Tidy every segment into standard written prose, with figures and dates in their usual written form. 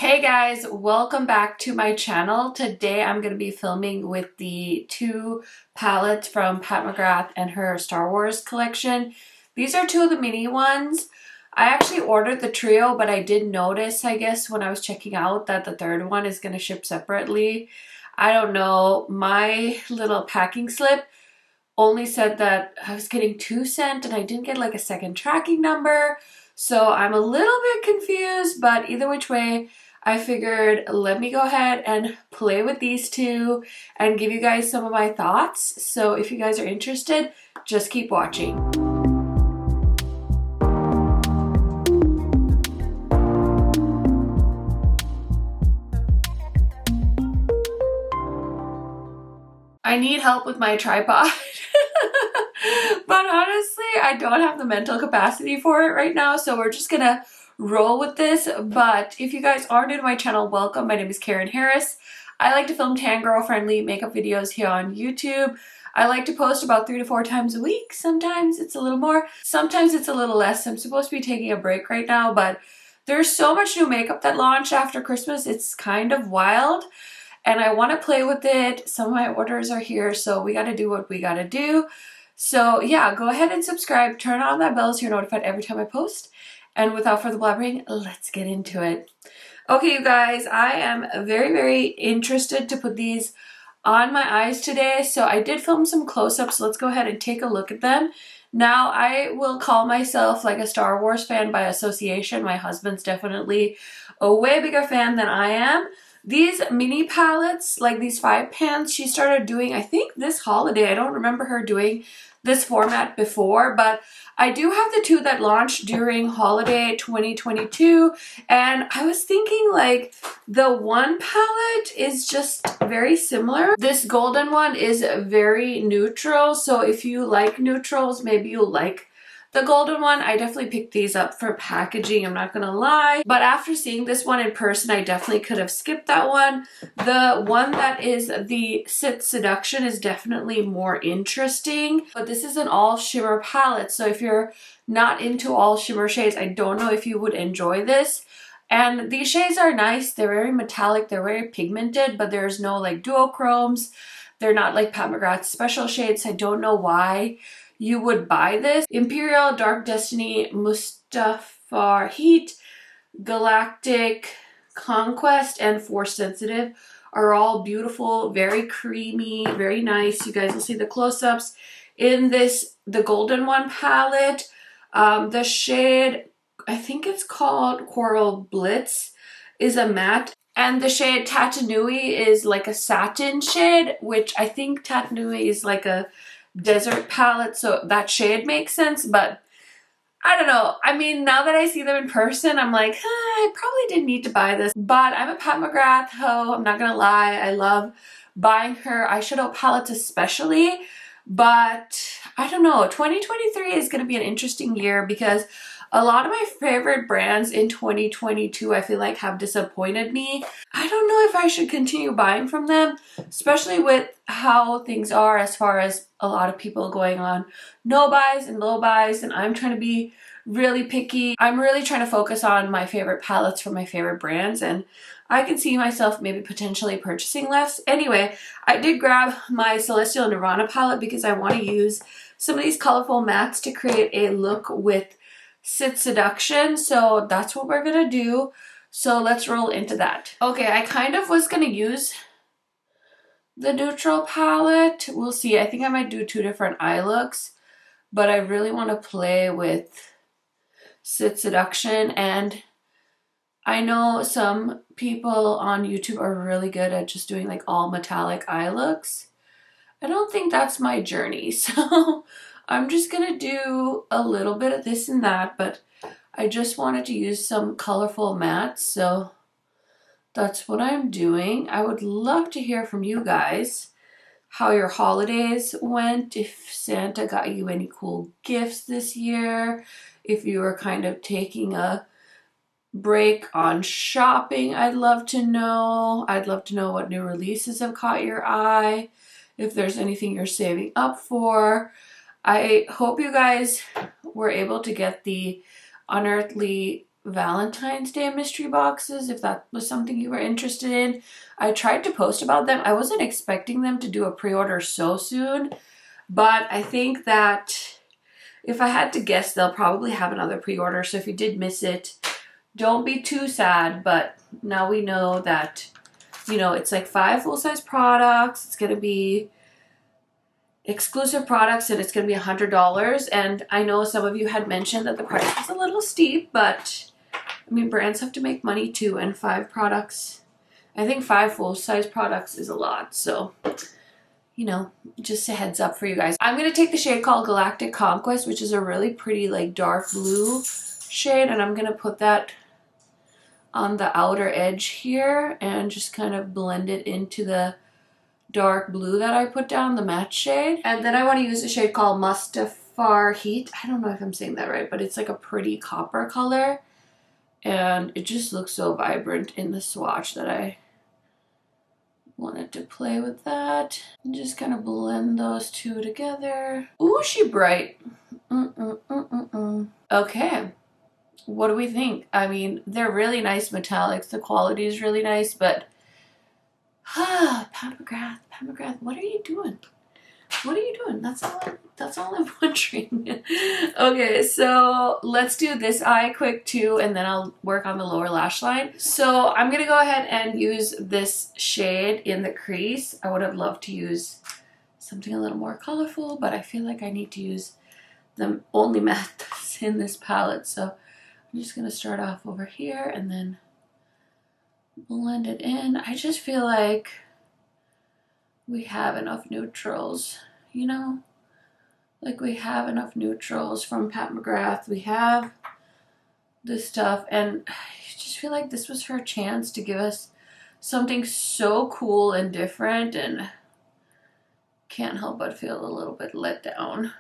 Hey guys, welcome back to my channel. Today I'm going to be filming with the two palettes from Pat McGrath and her Star Wars collection. These are two of the mini ones. I actually ordered the trio, but I did notice, I guess, when I was checking out that the third one is going to ship separately. I don't know, my little packing slip only said that I was getting 2 cents and I didn't get like a second tracking number. So I'm a little bit confused, but either which way, I figured let me go ahead and play with these two and give you guys some of my thoughts. So if you guys are interested, just keep watching. I need help with my tripod. But honestly, I don't have the mental capacity for it right now, so we're just gonna roll with this. But if you guys are new to my channel, welcome. My name is KARENHARRIS. I like to film tan girl friendly makeup videos here on YouTube. I like to post about 3 to 4 times a week. Sometimes it's a little more, sometimes it's a little less. I'm supposed to be taking a break right now, but there's so much new makeup that launched after Christmas. It's kind of wild. And I want to play with it. Some of my orders are here, so we got to do what we got to do. So yeah, go ahead and subscribe, turn on that bell so you're notified every time I post. And without further blabbering, let's get into it. Okay, you guys, I am very, very interested to put these on my eyes today. So I did film some close-ups, so let's go ahead and take a look at them. Now, I will call myself like a Star Wars fan by association. My husband's definitely a way bigger fan than I am. These mini palettes, like these 5 pans, she started doing, I think this holiday. I don't remember her doing this format before, but I do have the 2 that launched during holiday 2022, and I was thinking like the one palette is just very similar. This golden one is very neutral, so if you like neutrals, maybe you'll like the golden one. I definitely picked these up for packaging, I'm not gonna lie. But after seeing this one in person, I definitely could have skipped that one. The one that is the Sit Seduction is definitely more interesting. But this is an all shimmer palette, so if you're not into all shimmer shades, I don't know if you would enjoy this. And these shades are nice. They're very metallic, they're very pigmented, but there's no like duochromes. They're not like Pat McGrath's special shades. I don't know why you would buy this. Imperial, Dark Destiny, Mustafar Heat, Galactic, Conquest, and Force Sensitive are all beautiful, very creamy, very nice. You guys will see the close-ups in this, the golden one palette. The shade, I think it's called Coral Blitz, is a matte. And the shade Tatanui is like a satin shade, which I think Tatanui is like a desert palette, so that shade makes sense. But I don't know, I mean, now that I see them in person, I'm like, I probably didn't need to buy this. But I'm a Pat McGrath ho, I'm not gonna lie. I love buying her eyeshadow palettes especially, but I don't know, 2023 is gonna be an interesting year because a lot of my favorite brands in 2022 I feel like have disappointed me. I don't know if I should continue buying from them, especially with how things are as far as a lot of people going on no buys and low buys, and I'm trying to be really picky. I'm really trying to focus on my favorite palettes from my favorite brands, and I can see myself maybe potentially purchasing less. Anyway, I did grab my Celestial Nirvana palette because I want to use some of these colorful mattes to create a look with Sit Seduction, so that's what we're gonna do. So let's roll into that. Okay, I kind of was gonna use the neutral palette. We'll see. I think I might do 2 different eye looks, but I really want to play with Sit Seduction, and I know some people on YouTube are really good at just doing like all metallic eye looks. I don't think that's my journey, so I'm just gonna do a little bit of this and that, but I just wanted to use some colorful mattes, so that's what I'm doing. I would love to hear from you guys how your holidays went, if Santa got you any cool gifts this year, if you were kind of taking a break on shopping. I'd love to know. I'd love to know what new releases have caught your eye, if there's anything you're saving up for. I hope you guys were able to get the Unearthly Valentine's Day mystery boxes, if that was something you were interested in. I tried to post about them. I wasn't expecting them to do a pre-order so soon, but I think that if I had to guess, they'll probably have another pre-order. So if you did miss it, don't be too sad. But now we know that, you know, it's like 5 full-size products. It's going to be exclusive products, and it's going to be $100. And I know some of you had mentioned that the price was a little steep, but I mean, brands have to make money too, and 5 products, I think 5 full-size products is a lot. So, you know, just a heads up for you guys. I'm going to take the shade called Galactic Conquest, which is a really pretty like dark blue shade, and I'm going to put that on the outer edge here and just kind of blend it into the dark blue that I put down, the matte shade. And then I want to use a shade called Mustafar Heat. I don't know if I'm saying that right, but it's like a pretty copper color, and it just looks so vibrant in the swatch that I wanted to play with that. And just kind of blend those two together. Ooh, she bright. Okay, what do we think? I mean, they're really nice metallics. The quality is really nice, but Pat McGrath, what are you doing? What are you doing? That's all I'm wondering. Okay, so let's do this eye quick too, and then I'll work on the lower lash line. So I'm gonna go ahead and use this shade in the crease. I would have loved to use something a little more colorful, but I feel like I need to use the only matte that's in this palette. So I'm just gonna start off over here and then blend it in. I just feel like we have enough neutrals, you know? Like we have enough neutrals from Pat McGrath. We have this stuff, and I just feel like this was her chance to give us something so cool and different, and can't help but feel a little bit let down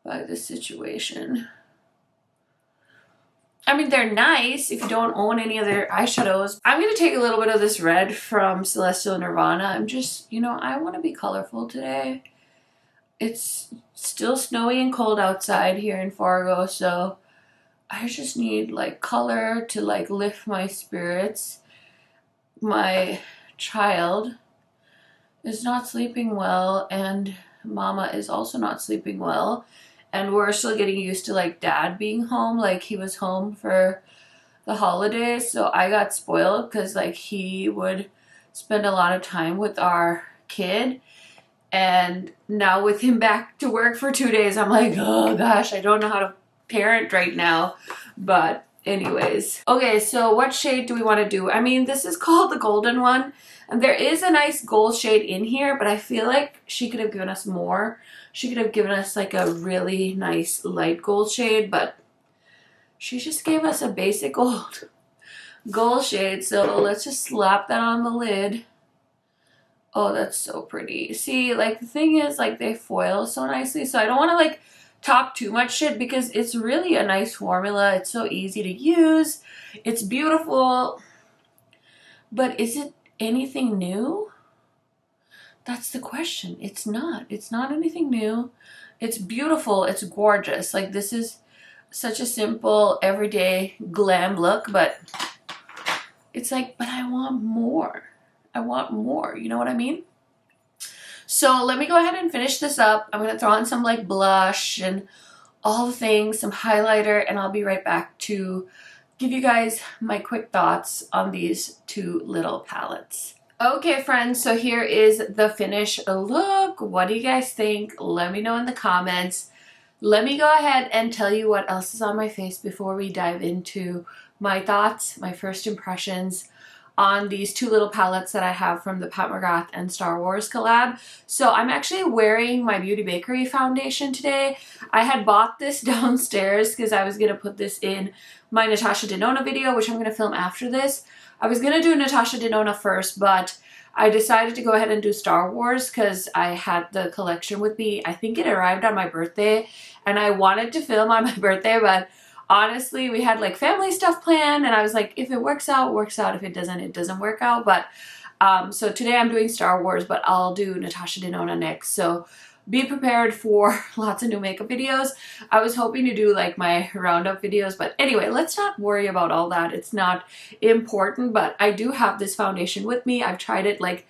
by this situation. I mean, they're nice if you don't own any of their eyeshadows. I'm going to take a little bit of this red from Celestial Nirvana. I'm just, you know, I want to be colorful today. It's still snowy and cold outside here in Fargo, so I just need like color to like lift my spirits. My child is not sleeping well, and Mama is also not sleeping well. And we're still getting used to like Dad being home. Like he was home for the holidays, so I got spoiled because like he would spend a lot of time with our kid. And now with him back to work for 2 days, I'm like, oh gosh, I don't know how to parent right now. But anyways. Okay, so what shade do we want to do? I mean, this is called the golden one. And there is a nice gold shade in here, but I feel like she could have given us more. She could have given us like a really nice light gold shade, but she just gave us a basic gold shade. So let's just slap that on the lid. Oh, that's so pretty. See, like the thing is, like they foil so nicely, so I don't want to like talk too much shit because it's really a nice formula. It's so easy to use. It's beautiful. But is it anything new? That's the question. It's not. It's not anything new. It's beautiful. It's gorgeous. Like this is such a simple, everyday glam look, but it's like, but I want more. I want more. You know what I mean? So let me go ahead and finish this up. I'm going to throw on some like blush and all the things, some highlighter, and I'll be right back to give you guys my quick thoughts on these two little palettes. Okay, friends, so here is the finished look. What do you guys think? Let me know in the comments. Let me go ahead and tell you what else is on my face before we dive into my thoughts, my first impressions on these two little palettes that I have from the Pat McGrath and Star Wars collab. So I'm actually wearing my Beauty Bakery foundation today. I had bought this downstairs because I was going to put this in my Natasha Denona video, which I'm going to film after this. I was going to do Natasha Denona first, but I decided to go ahead and do Star Wars because I had the collection with me. I think it arrived on my birthday, and I wanted to film on my birthday, but honestly, we had like family stuff planned, and I was like, if it works out, it works out. If it doesn't work out. But so today I'm doing Star Wars, but I'll do Natasha Denona next. So be prepared for lots of new makeup videos. I was hoping to do like my roundup videos, but anyway, let's not worry about all that. It's not important, but I do have this foundation with me. I've tried it like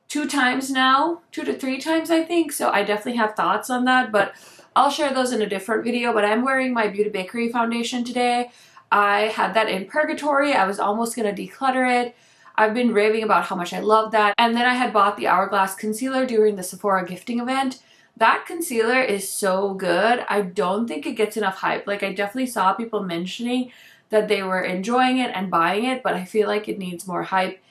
2 times now, 2 to 3 times I think, so I definitely have thoughts on that, but I'll share those in a different video. But I'm wearing my Beauty Bakery foundation today. I had that in Purgatory. I was almost gonna declutter it. I've been raving about how much I love that. And then I had bought the Hourglass concealer during the Sephora gifting event. That concealer is so good. I don't think it gets enough hype. Like, I definitely saw people mentioning that they were enjoying it and buying it, but I feel like it needs more hype.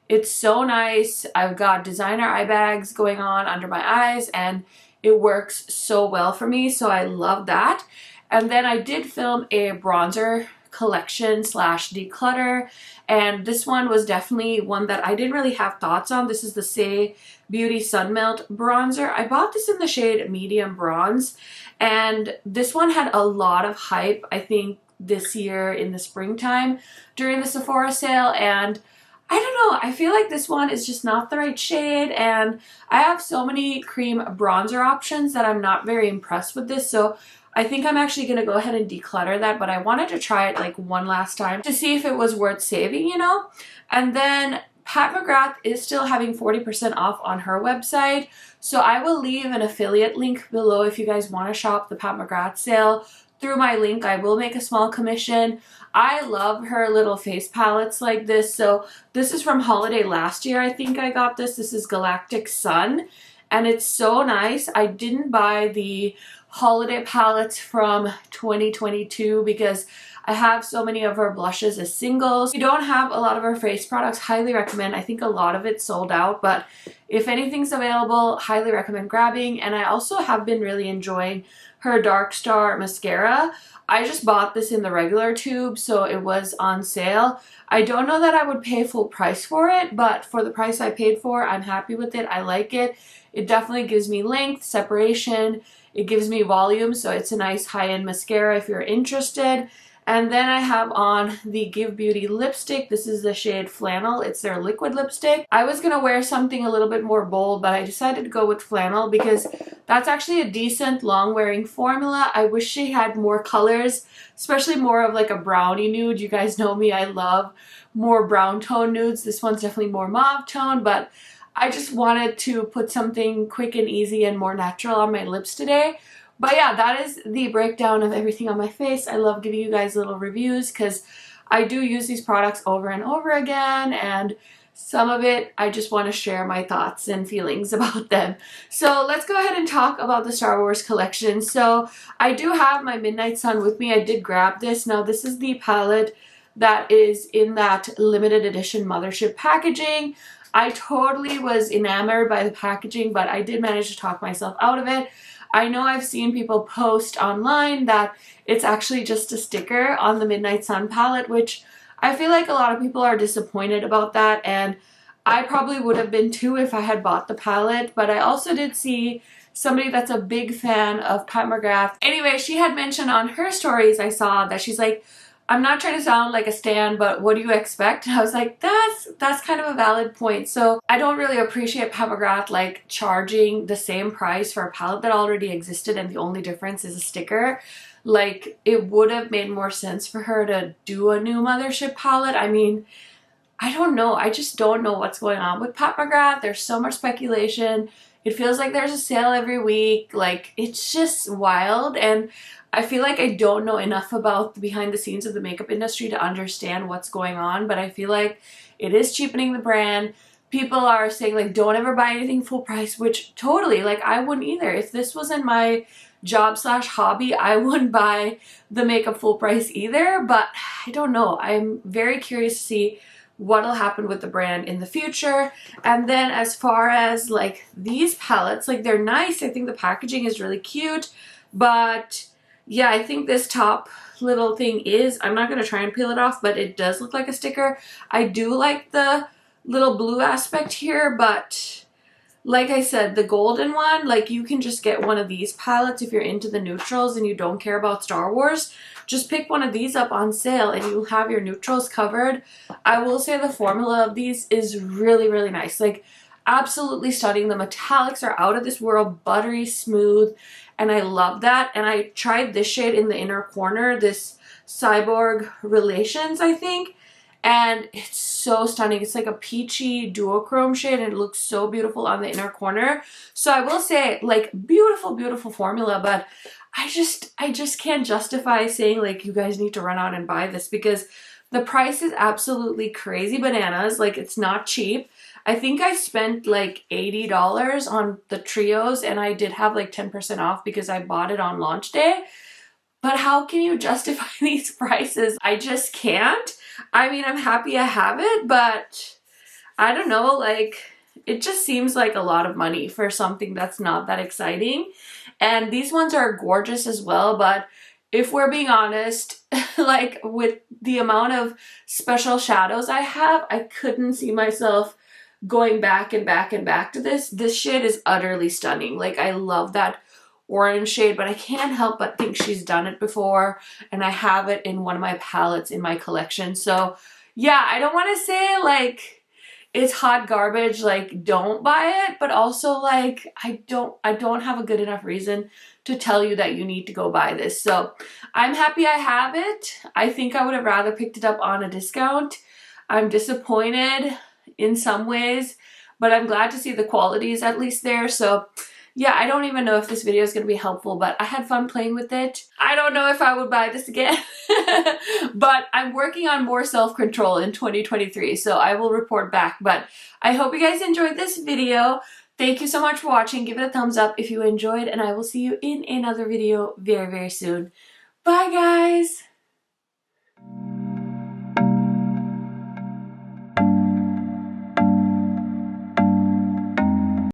It's so nice. I've got designer eye bags going on under my eyes and it works so well for me, so I love that. And then I did film a bronzer collection slash declutter, and this one was definitely one that I didn't really have thoughts on. This is the Say Beauty Sun Melt bronzer. I bought this in the shade medium bronze, and this one had a lot of hype, I think, this year in the springtime during the Sephora sale, and I don't know, I feel like this one is just not the right shade, and I have so many cream bronzer options that I'm not very impressed with this, so I think I'm actually going to go ahead and declutter that, but I wanted to try it like one last time to see if it was worth saving, you know? And then Pat McGrath is still having 40% off on her website, so I will leave an affiliate link below if you guys want to shop the Pat McGrath sale. Through my link, I will make a small commission. I love her little face palettes like this. So this is from holiday last year, I think I got this. This is Galactic Sun, and it's so nice. I didn't buy the holiday palettes from 2022 because I have so many of her blushes as singles. If you don't have a lot of her face products, highly recommend. I think a lot of it's sold out, but if anything's available, highly recommend grabbing. And I also have been really enjoying her Dark Star mascara. I just bought this in the regular tube, so it was on sale. I don't know that I would pay full price for it, but for the price I paid for, I'm happy with it. I like it. It definitely gives me length, separation. It gives me volume, so it's a nice high-end mascara if you're interested. And then I have on the Give Beauty lipstick. This is the shade Flannel. It's their liquid lipstick. I was gonna wear something a little bit more bold, but I decided to go with Flannel because that's actually a decent long-wearing formula. I wish she had more colors, especially more of like a brownie nude. You guys know me, I love more brown tone nudes. This one's definitely more mauve tone, but I just wanted to put something quick and easy and more natural on my lips today. But yeah, that is the breakdown of everything on my face. I love giving you guys little reviews because I do use these products over and over again, and some of it I just want to share my thoughts and feelings about them. So let's go ahead and talk about the Star Wars collection. So I do have my Midnight Sun with me. I did grab this. Now this is the palette that is in that limited edition Mothership packaging. I totally was enamored by the packaging, but I did manage to talk myself out of it. I know I've seen people post online that it's actually just a sticker on the Midnight Sun palette, which I feel like a lot of people are disappointed about that, and I probably would have been too if I had bought the palette, but I also did see somebody that's a big fan of Pat McGrath. Anyway, she had mentioned on her stories, I saw that she's like, I'm not trying to sound like a stan, but what do you expect? And I was like, that's kind of a valid point. So I don't really appreciate Pat McGrath like charging the same price for a palette that already existed and the only difference is a sticker. Like, it would have made more sense for her to do a new Mothership palette. I mean, I don't know. I just don't know what's going on with Pat McGrath. There's so much speculation. It feels like there's a sale every week. Like, it's just wild, and I feel like I don't know enough about the behind the scenes of the makeup industry to understand what's going on, but I feel like it is cheapening the brand. People are saying like, don't ever buy anything full price, which totally, like, I wouldn't either. If this wasn't my job slash hobby, I wouldn't buy the makeup full price either, but I don't know. I'm very curious to see what'll happen with the brand in the future. And then as far as like these palettes, like, they're nice. I think the packaging is really cute, but yeah, I think this top little thing is, I'm not going to try and peel it off, but it does look like a sticker. I do like the little blue aspect here, but like I said, the golden one, like, you can just get one of these palettes if you're into the neutrals and you don't care about Star Wars. Just pick one of these up on sale and you'll have your neutrals covered. I will say the formula of these is really, really nice. Like, absolutely stunning. The metallics are out of this world, buttery smooth, and I love that. And I tried this shade in the inner corner, this Cyborg Relations, I think, and it's so stunning. It's like a peachy duochrome shade and it looks so beautiful on the inner corner. So I will say, like, beautiful, beautiful formula, but I just can't justify saying like you guys need to run out and buy this because the price is absolutely crazy bananas. Like, it's not cheap. I think I spent like $80 on the trios and I did have like 10% off because I bought it on launch day. But how can you justify these prices? I just can't. I mean, I'm happy I have it, but I don't know, like, it just seems like a lot of money for something that's not that exciting. And these ones are gorgeous as well, but if we're being honest, like with the amount of special shadows I have, I couldn't see myself going back and back and back to this. This shade is utterly stunning. Like, I love that orange shade, but I can't help but think she's done it before, and I have it in one of my palettes in my collection. So yeah, I don't want to say like it's hot garbage, like don't buy it, but also like I don't have a good enough reason to tell you that you need to go buy this. So I'm happy I have it. I think I would have rather picked it up on a discount. I'm disappointed in some ways, but I'm glad to see the quality is at least there. So yeah, I don't even know if this video is going to be helpful, but I had fun playing with it. I don't know if I would buy this again, but I'm working on more self-control in 2023, so I will report back. But I hope you guys enjoyed this video. Thank you so much for watching. Give it a thumbs up if you enjoyed, and I will see you in another video very, very soon. Bye, guys!